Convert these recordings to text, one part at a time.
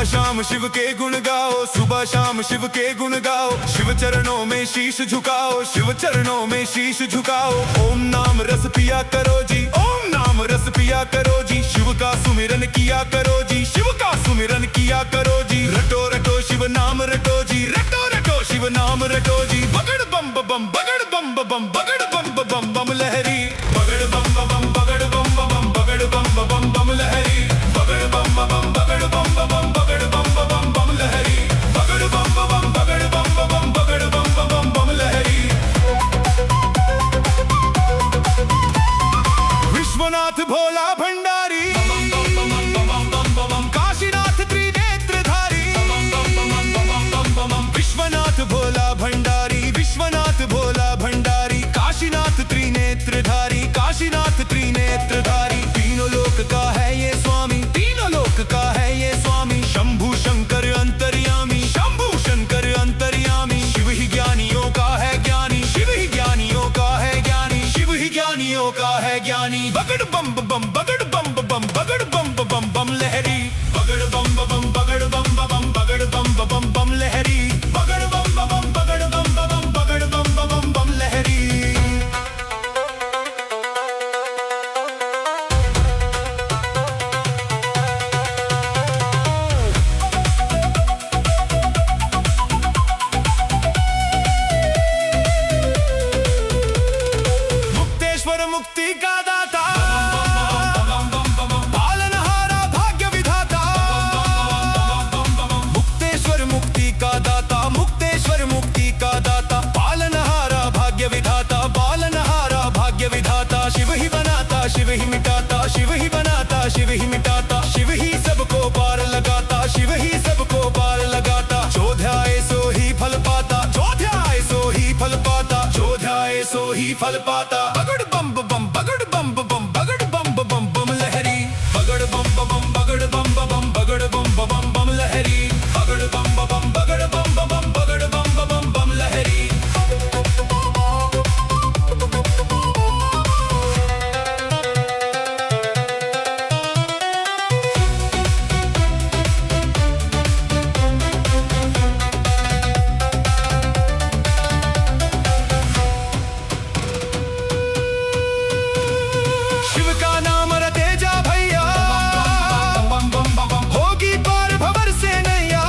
सुबह शाम शिव के गुण गाओ, सुबह शाम शिव के गुण गाओ। शिव चरणों में शीश झुकाओ, शिव चरणों में शीश झुकाओ। ओम नाम रस पिया करो जी, ओम नाम रस पिया करो जी। शिव का सुमिरन किया करो जी, शिव का सुमिरन किया करो जी। रटो रटो शिव नाम रटो जी, रटो रटो शिव नाम रटो जी। बगड़ बम बम बगड़ बम बम बगड़ बम बम बम लहरी, बगड़ बम बम बगड़ बम बम बगड़ बम बम बम लहरी, बगड़ बम बम बगड़ बम बम बगड़ बम बम बम लहरी, बगड़ बम बम बगड़ बम बम बगड़ बम बम बम लहरी। विश्वनाथ भोला भंडारी, काशीनाथ त्रिनेत्रधारी। विश्वनाथ भोला भंडारी, विश्वनाथ भोला भंडारी। काशीनाथ त्रिनेत्रधारी, काशीनाथ त्रिनेत्रधारी। तीनों लोक का है ये स्वामी, तीनों लोक का है ये स्वामी। शंभु शंकर अंतर्यामी, शंभु शंकर अंतर्यामी। शिव ही ज्ञानियों का है ज्ञानी, शिव ही ज्ञानियों का है ज्ञानी, शिव ही ज्ञानियों का है ज्ञानी। बगड़ बम बम बगड़ बम बम बगड़ बम बम बम लहरी, बगड़ बम बम बगड़ बम बम बगड़ बम बम बम लहरी, बगड़ बम बम बगड़ बम बम बगड़ बम बम बम लहरी। मुक्तेश्वर मुक्ति का दाता, पालनहारा भाग्य विधाता। मुक्तेश्वर मुक्ति का दाता, मुक्तेश्वर मुक्ति का दाता। पालनहारा भाग्य विधाता, पालनहारा भाग्य विधाता। शिव ही बनाता, शिव ही मिटाता, शिव ही बनाता, शिव ही मिटाता। शिव ही सबको पार लगाता, शिव ही सबको पार लगाता। जो ध्याए सो ही फल पाता, जो ध्याए सो ही फल पाता, जो ध्याए सो ही फल पाता। बगड़ बम बम बगड़ बम बम बगड़ बम बम बम लहरी, बगड़ बम बम बगड़ बम बम बगड़ बम बम बम लहरी, बगड़ बम बम बगड़ बम बम बगड़ बम बम बम लहरी। शिव का नाम रटे जा भैया, होगी पार भंवर से नैया।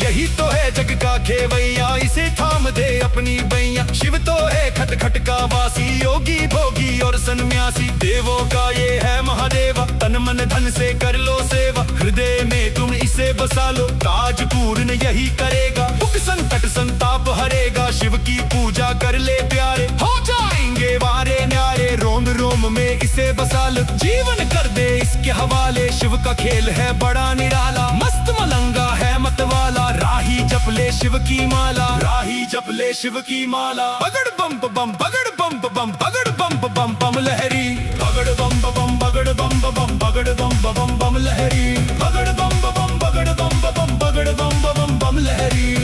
यही तो है जग का खेवैया, इसे थाम दे अपनी बैया। शिव तो है खट खट का वासी, योगी भोगी और सन्यासी। देवों का ये है महादेवा, तन मन धन से कर लो सेवा। हृदय में तुम इसे बसा लो, काज पूर्ण यही करेगा। दुख संकट संताप हरेगा, शिव की पूजा कर ले प्यारे। हो जाएंगे वारे न्यारे, रोम रोम में इसे बसा लो। जीवन कर दे इसके हवाले, शिव का खेल है बड़ा निराला। मस्त मलंगा है मतवाला, राही जप ले शिव की माला, राही जप ले शिव की माला। बगड़ बम बम बगड़ बम बम बगड़ बम बम बम लहरी, बगड़ बम बम बगड़ बम बम बगड़ बम बम बम लहरी, बगड़ बम बम बगड़ बम बम बगड़ बम बम बम लहरी।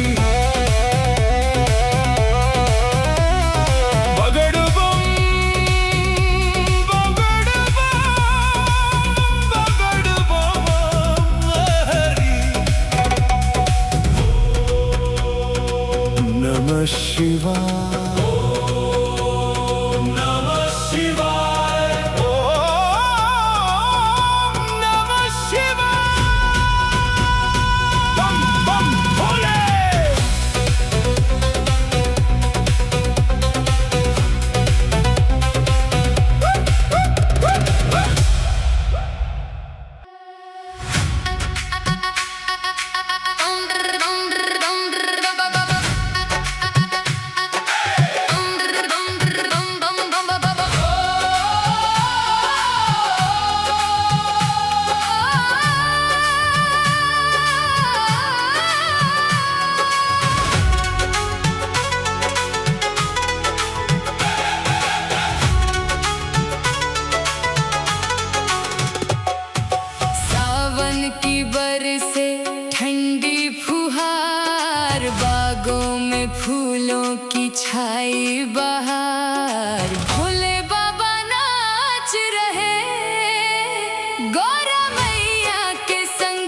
नमः शिवाय, ओम नमः शिवाय, ओम नमः शिवाय। बम बम भोले। छाई बहार, भोले बाबा नाच रहे, गौरा मैया के संग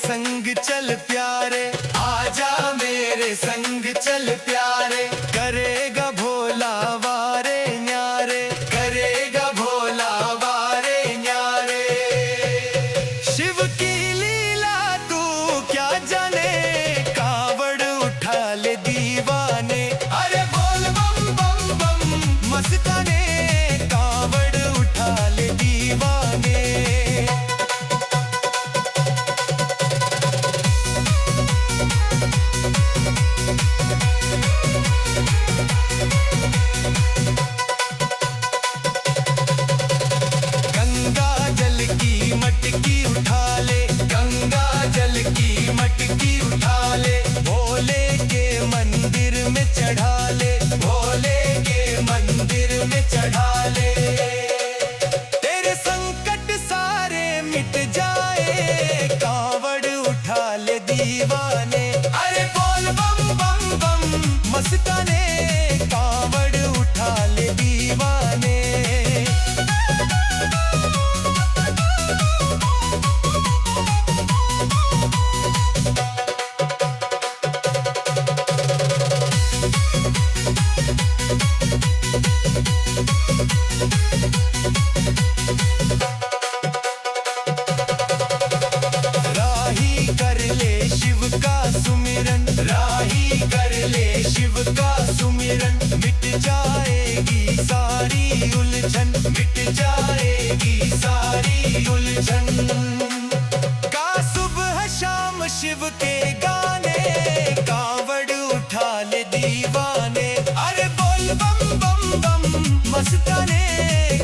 संग चल प्यारे, आजा मेरे संग चल प्यारे। करेगा भोला वारे न्यारे, करेगा भोला वारे न्यारे। शिव की लीला तू क्या जाने, कावड़ उठा ले दीवाने। अरे बोल बम बम बम मस्ताने, कावड़ उठा ले दीवाने। मटकी उठा ले, गंगा जल की मटकी उठा ले। भोले के मंदिर में चढ़ा ले, भोले के मंदिर में चढ़ा ले। तेरे संकट सारे मिट जाए, कावड़ उठा ले दीवाने। अरे बोल बम बम बम मस्ताने, कावड़ उठा ले दीवाने। सुमिरन राही कर ले शिव का सुमिरन, मिट जाएगी सारी उलझन, मिट जाएगी सारी उलझन। गा सुबह शाम शिव के गाने, कावड़ उठा ले दीवाने। अरे बोल बम बम बम मस्ताने,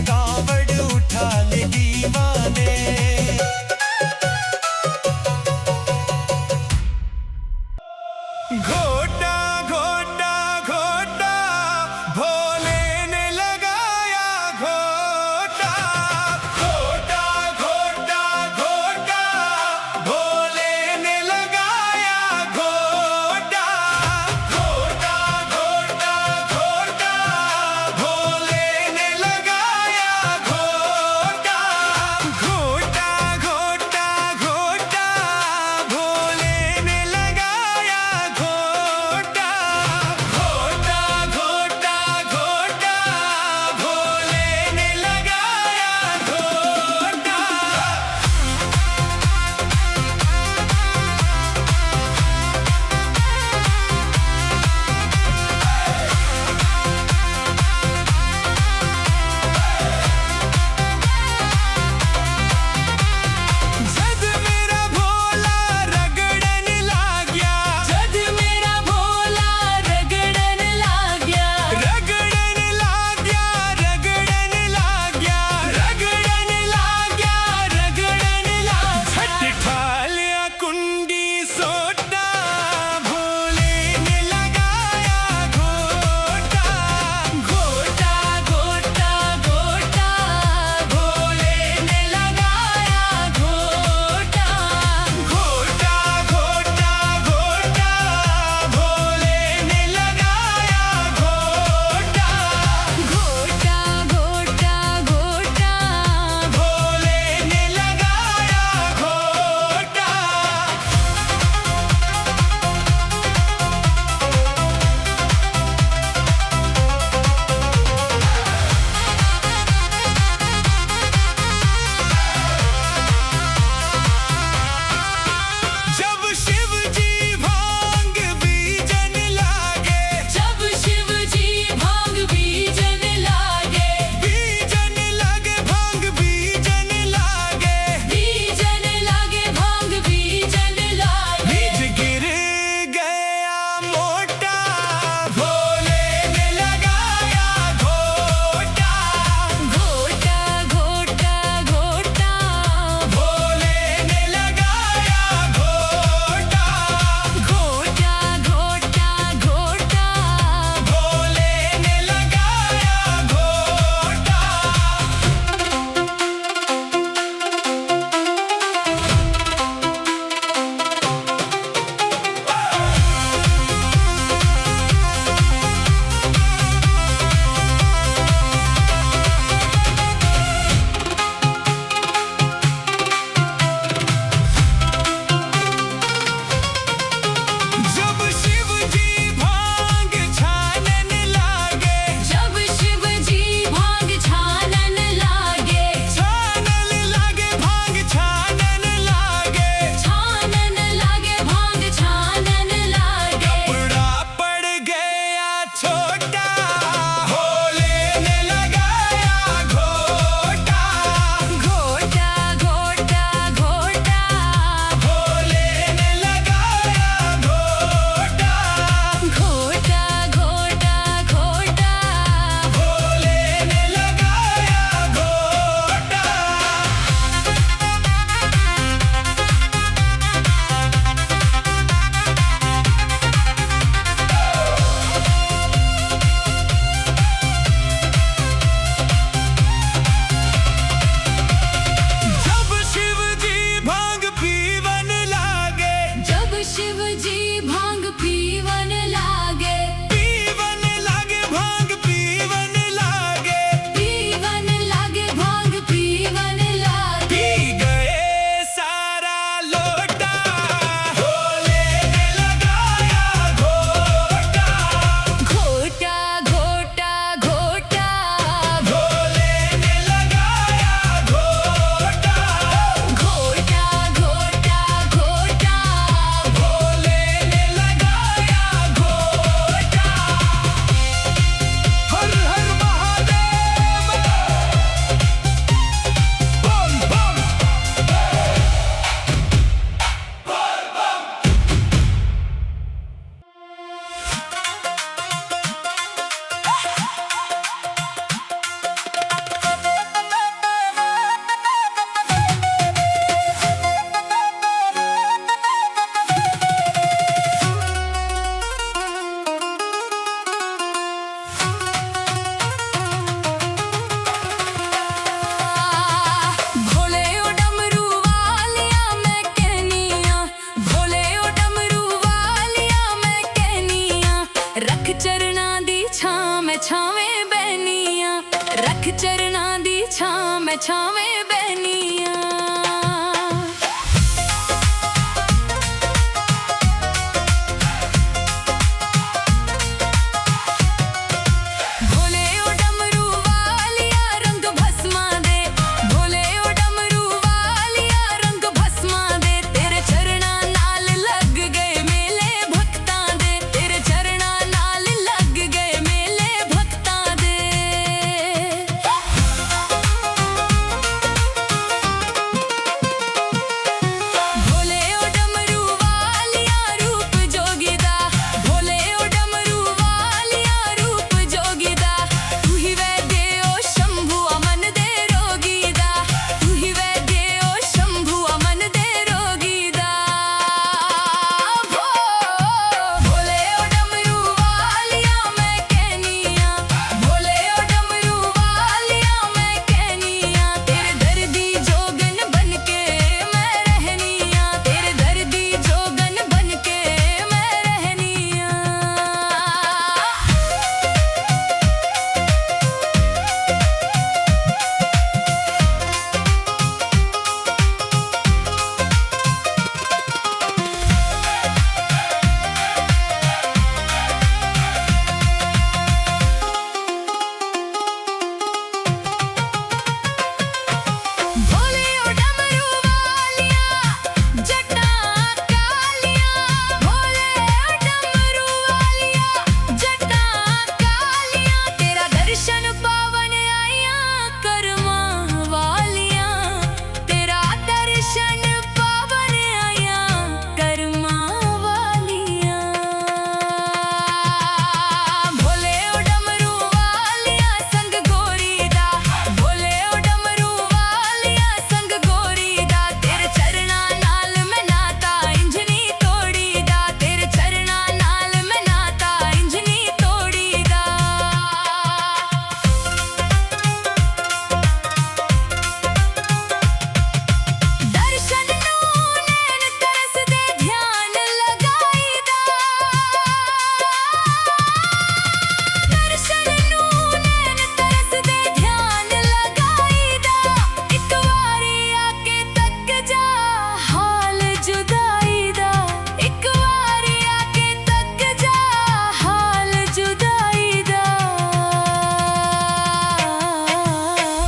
कावड़ उठा ले दीवाने। घोटा घोटा घोटा भोले ने लगाया घोटा, घोटा घोटा घोटा भोले ने लगाया घोटा, घोटा घोटा घोटा भोले ने लगाया मैं छावे बहनिया। भोले ओ डमरू वालिया रंग भस्मा दे, भोले ओ डमरू वालिया रंग भस्मा दे, तेरे चरणा नाल लग गए मेले भक्तां दे, तेरे चरणा नाल लग गए मेले भक्तां दे। भोले ओ डमरू वालिया रूप जोगीदा, भोले ओ डमरू वालिया रूप जोगीदा, तू ही वैद्य ओ शंभु अमन दे रोगीदा, तू ही वैद्य ओ शंभु अमन दे रोगीदा। भोले ओ डमरू वालिया मैं कहनिया, भोले ओ डमरू वालिया मैं कहनिया, तेरे दर्दी जोगन बनके मैं रहनिया, तेरे दर्दी जोगन बनके मैं रहनिया। भोले ओ डमरू वालिया जटा कालिया, भोले ओ डमरू वालिया जटा कालिया, तेरा दर्शन पावन आया कर्मा वालिया, तेरा दर्शन पावन आया कर्मा वालिया। भोले ओ डमरू वालिया संग गोरी दा, भोले ओ डमरू वालिया संग गोरी दा, तेरे चरणा नाल मैं नाता इंजनी तोड़ी दा, तेरे चरणा नाल मैं नाता इंजनी तोड़ी दा। दर्शन नू नैन तरस दे ध्यान लगाई दा, दर्शन नू नैन तरस दे ध्यान लगाई दा, एक वारी आके तक जा हाल जुदाई दा, एक वारी आके तक जा हाल जुदाई दा।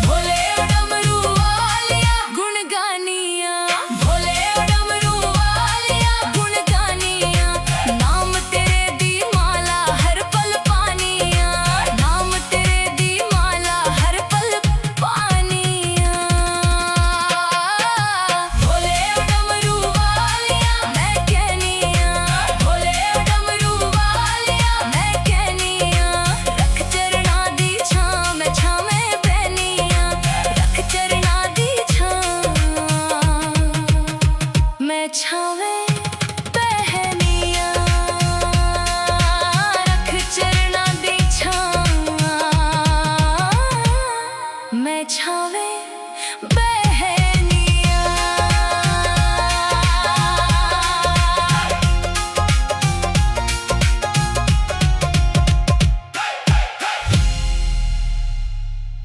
भोले ओ डमरू वालिया गुण गानिया, भोले ओ डमरू वालिया गुण गानिया, नाम तेरे दी माला हर पल पानिया, नाम तेरे दी माला हर पल पानिया। भोले ओ डमरू वालिया मैं कहनिया, भोले ओ डमरू वालिया मैं कहनिया, रख चरणा दी छां मैं छावे बहनिया, रख चरणा दी छां मैं छावे